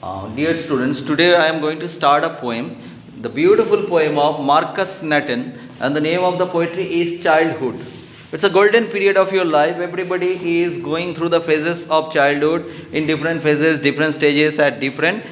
Dear students, today I am going to start a poem, the beautiful poem of Marcus Nathan, and the name of the poetry is Childhood. It's a golden period of your life. Everybody is going through the phases of childhood in different phases, different stages at different.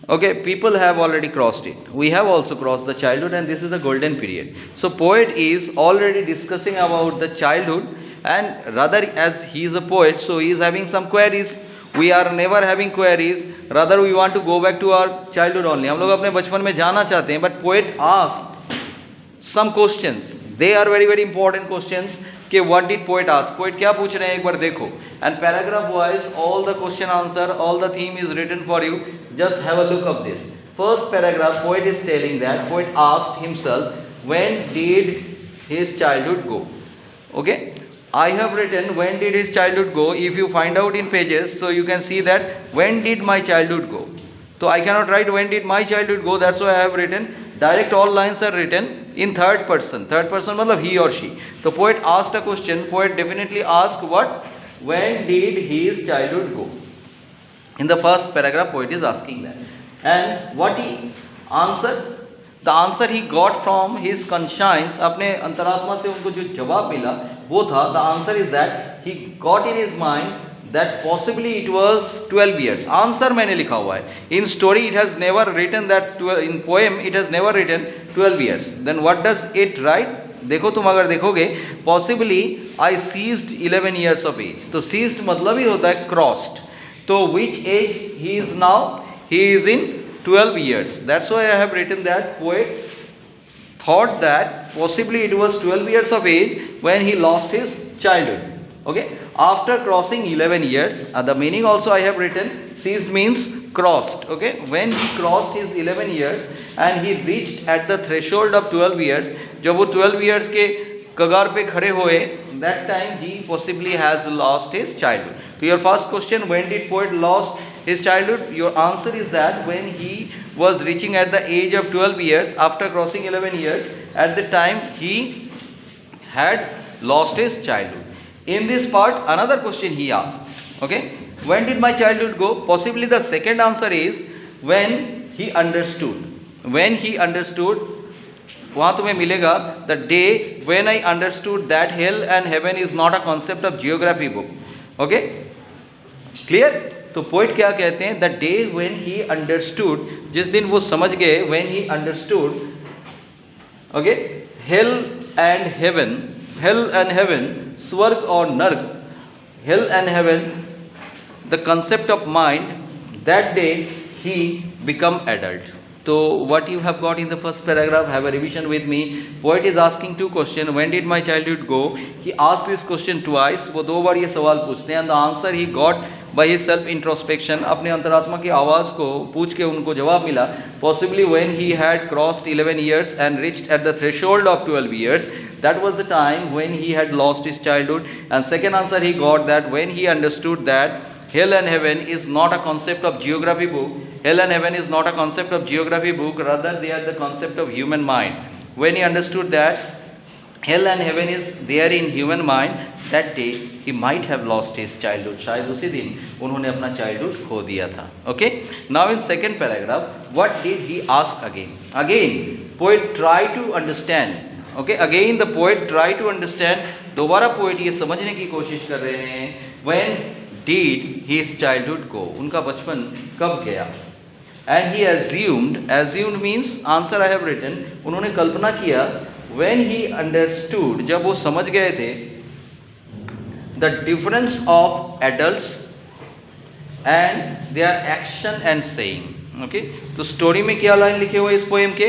Okay, people have already crossed it. We have also crossed the childhood, and this is the golden period. So, poet is already discussing about the childhood, and rather, as he is a poet, so he is having some queries. We are never having queries, rather we want to go back to our childhood only. हम लोग अपने बचपन में जाना चाहते हैं, but poet asked some questions. They are very very important questions. कि what did poet ask? Poet क्या पूछ रहे हैं एक बार देखो. And paragraph wise all the question answer, all the theme is written for you. Just have a look of this. First paragraph, poet is telling that poet asked himself, when did his childhood go? Okay. I have written when did his childhood go. If you find out in pages, so you can see that when did my childhood go. So I cannot write when did my childhood go. That's why I have written direct. All lines are written in third person. Third person मतलब he or she. So poet asked a question. Poet definitely asked what? When did his childhood go? In the first paragraph, poet is asking that. And what he answered? The answer he got from his conscience, अपने अंतरात्मा से उनको जो जवाब मिला वो था, the answer is that he got in his mind that possibly it was 12 years. Answer मैंने लिखा हुआ है. In story it has never written that 12, in poem it has never written 12 years. Then what does it write? देखो तुम अगर देखोगे possibly I seized 11 years of age. तो seized मतलब ही होता है crossed. तो which age he is now? He is in 12 years. That's why I have written that poet thought that possibly it was 12 years of age when he lost his childhood. Okay, after crossing 11 years, the meaning also I have written, seized means crossed. Okay, when he crossed his 11 years and he reached at the threshold of 12 years, जब वो 12 years के कगार पे खड़े हुए, that time he possibly has lost his childhood. So your first question, when did poet lost his childhood? Your answer is that when he was reaching at the age of 12 years, after crossing 11 years, at the time he had lost his childhood. In this part, another question he asked. Okay, when did my childhood go? Possibly the second answer is when he understood. When he understood, वहाँ तुम्हें मिलेगा the day when I understood that hell and heaven is not a concept of geography book. Okay, clear? तो poet क्या कहते हैं? The day when he understood, जिस दिन वो समझ गए, when he understood, okay, hello and heaven, स्वर्ग और नर्क, hello and heaven, the concept of mind, that day he become adult. So what you have got in the first paragraph, have a revision with me. Poet is asking two questions. When did my childhood go? He asked this question twice. वो दो बार ये सवाल पूछते हैं. And the answer he got by his self introspection. अपने अंतरात्मा की आवाज़ को पूछ के उनको जवाब मिला. Possibly when he had crossed 11 years and reached at the threshold of 12 years, that was the time when he had lost his childhood. And second answer he got that when he understood that hell and heaven is not a concept of geography book. Hell and heaven is not a concept of geography book, rather they are the concept of human mind. When he understood that hell and heaven is there in human mind, that day he might have lost his childhood. शायद उसी दिन उन्होंने अपना childhood खो दिया था. Okay. Now in second paragraph, what did he ask again? Again, poet try to understand. Okay. Again the poet try to understand. दोबारा poet ये समझने की कोशिश कर रहे हैं. When did his childhood go? उनका बचपन कब गया? And he assumed means answer I have written. उन्होंने कल्पना किया, when he understood, जब वो समझ गए थे, the difference of adults and their action and saying. Okay, तो स्टोरी में क्या लाइन लिखे हुए इस पोएम के?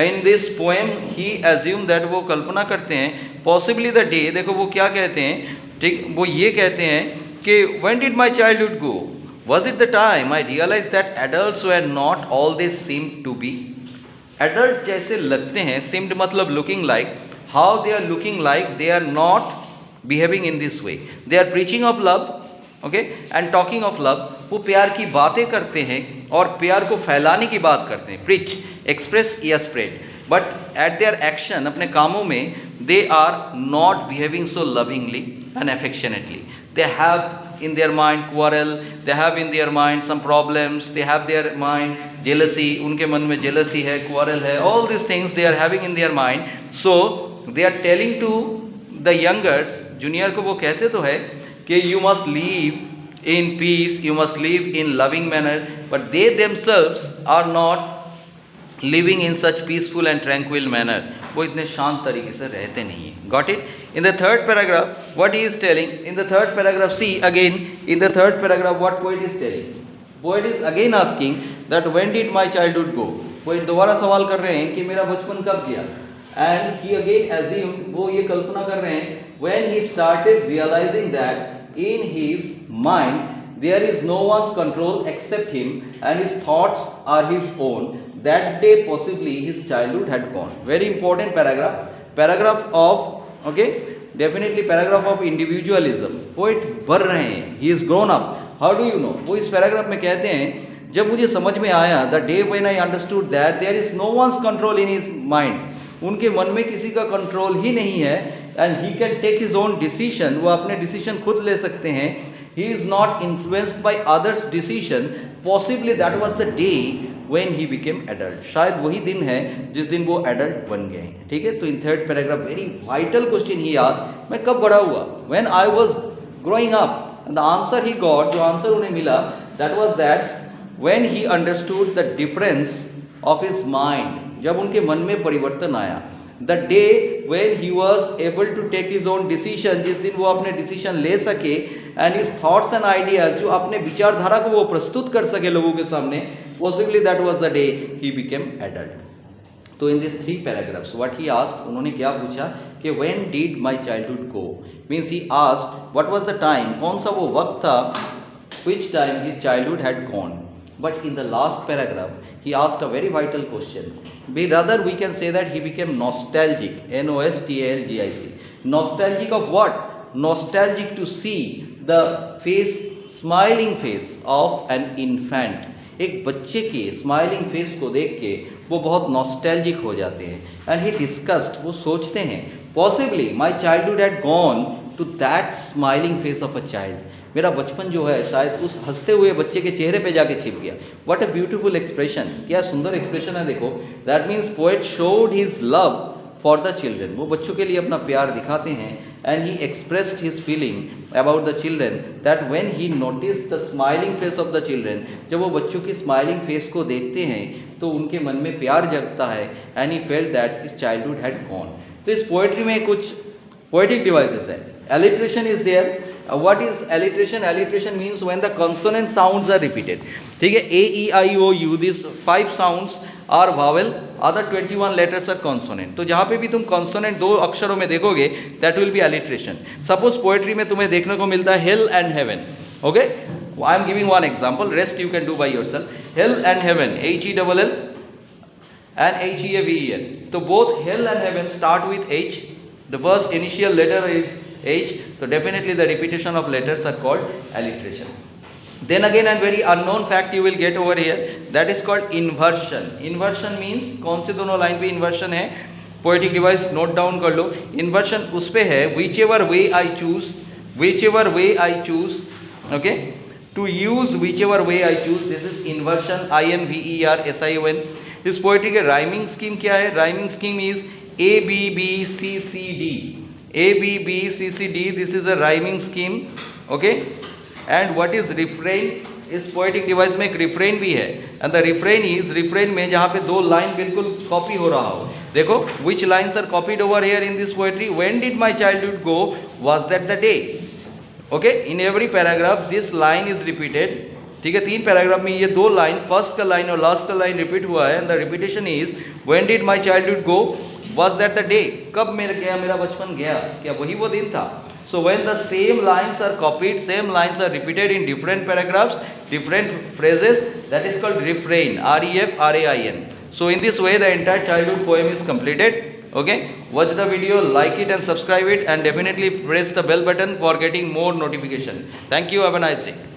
In this poem he assumed that, वो कल्पना करते हैं, possibly the day, देखो वो क्या कहते हैं, ठीक, वो ये कहते हैं कि when did my childhood go? Was it the time I realized that adults were not all they seemed to be? Adult जैसे लगते हैं, seemed मतलब looking like, how they are looking like, they are not behaving in this way. They are preaching of love, okay, and talking of love. वो प्यार की बातें करते हैं और प्यार को फैलाने की बात करते हैं, preach, express या spread. But at their action, अपने कामों में, they are not behaving so lovingly and affectionately. They have in their mind quarrel, they have in their mind some problems, they have their mind jealousy, उनके मन में jealousy है, quarrel है, all these things they are having in their mind. So they are telling to the youngers, junior को वो कहते तो है कि you must live in peace, you must live in loving manner, but they themselves are not living in such peaceful and tranquil manner. वो इतने शांत तरीके से रहते नहीं हैं. Got it? In the third paragraph, what he is telling, in the third paragraph, see again, in the third paragraph, what poet is telling? Poet is again asking that when did my childhood go? poet दोबारा सवाल कर रहे हैं कि मेरा बचपन कब गया? And he again assumed, वो ये कल्पना कर रहे हैं, when he started realizing that in his mind there is no one's control except him and his thoughts are his own, that day possibly his childhood had gone. Very important paragraph of, okay, definitely paragraph of individualism. Poet भर रहे हैं, he is grown up. How do you know? वो इस paragraph में कहते हैं, जब मुझे समझ में आया, the day when I understood that there is no one's control in his mind, उनके मन में किसी का कंट्रोल ही नहीं है, and he can take his own decision, वो अपने डिसीजन खुद ले सकते हैं, he is not influenced by others' decision, possibly that was the day when he became adult. शायद वही दिन है जिस दिन वो adult बन गए हैं. ठीक है, तो in third paragraph very vital question he asked, मैं कब बड़ा हुआ? When I was growing up, and the answer he got, जो आंसर उन्हें मिला, that was that when he understood the difference of his mind, जब उनके मन में परिवर्तन आया, the day when he was able to take his own decision, जिस दिन वो अपने decision ले सके, and his thoughts and ideas, जो अपने विचारधारा को वो प्रस्तुत कर सके लोगों के सामने, possibly that was the day he became adult. तो in these three paragraphs, what he asked, उन्होंने क्या पूछा कि when did my childhood go? Means he asked what was the time, कौन सा वो वक्त था, which time his childhood had gone. But in the last paragraph, he asked a very vital question. Rather, we can say that he became nostalgic, Nostalgic. Nostalgic of what? Nostalgic to see the face, smiling face of an infant. एक बच्चे के smiling face को देख के वो बहुत nostalgic हो जाते हैं. एंड ही डिस्कस्ड, वो सोचते हैं, possibly my childhood had gone to that smiling face of a child. मेरा बचपन जो है शायद उस हंसते हुए बच्चे के चेहरे पे जाके छिप गया. व्हाट अ ब्यूटीफुल एक्सप्रेशन, क्या सुंदर एक्सप्रेशन है. देखो, that means poet showed his love for the children. वो बच्चों के लिए अपना प्यार दिखाते हैं. And he expressed his feeling about the children that when he notice the smiling face of the children, जब वो बच्चों की स्माइलिंग फेस को देखते हैं तो उनके मन में प्यार जगता है. And he felt that his childhood had gone. तो इस पोएट्री में कुछ पोएटिक डिवाइसेस है. Alliteration is there. What is alliteration? Alliteration means when the consonant sounds are repeated. ठीक है, A, E, I, O, U, these 5 sounds are vowel, other 21 letters are consonant. तो जहाँ पे भी तुम consonant 2 अक्षरों में देखोगे, that will be alliteration. Suppose poetry में तुम्हें देखने को मिलता है hell and heaven. Okay? I am giving one example. Rest you can do by yourself. Hell and heaven, H-E-L-L and H-E-A-V-E-N. So both hell and heaven start with H. The first initial letter is H, so definitely the repetition of letters are called alliteration. Then again, a very unknown fact you will get over here, that is called inversion. Inversion means कौन से दोनों line पे inversion है, poetic device note down कर लो. Inversion उस पे है whichever way I choose, okay, to use whichever way I choose, this is inversion, I-N-V-E-R-S-I-O-N. इस poetry के rhyming scheme क्या है? Rhyming scheme is A B B C C D. A B B C C D, this is a rhyming scheme. Okay, and what is refrain? इस poetic device में एक refrain भी है. And the refrain is, refrain में जहाँ पे 2 line बिल्कुल copy हो रहा हो. देखो, which lines are copied over here in this poetry? When did my childhood go? Was that the day? Okay, in every paragraph this line is repeated. ठीक है, 3 पैराग्राफ में ये 2 लाइन, फर्स्ट का लाइन और लास्ट का line repeat हुआ है. And the repetition is when did my childhood go, was that the day, कब मेरा बचपन गया, क्या वही वो दिन था. So when the same lines are copied, same lines are repeated in different paragraphs, different phrases, that is called refrain, R-E-F-R-A-I-N. So in this way the entire childhood poem is completed. Okay, watch the video, like it and subscribe it, and definitely press the bell button for getting more notification. Thank you, have a nice day.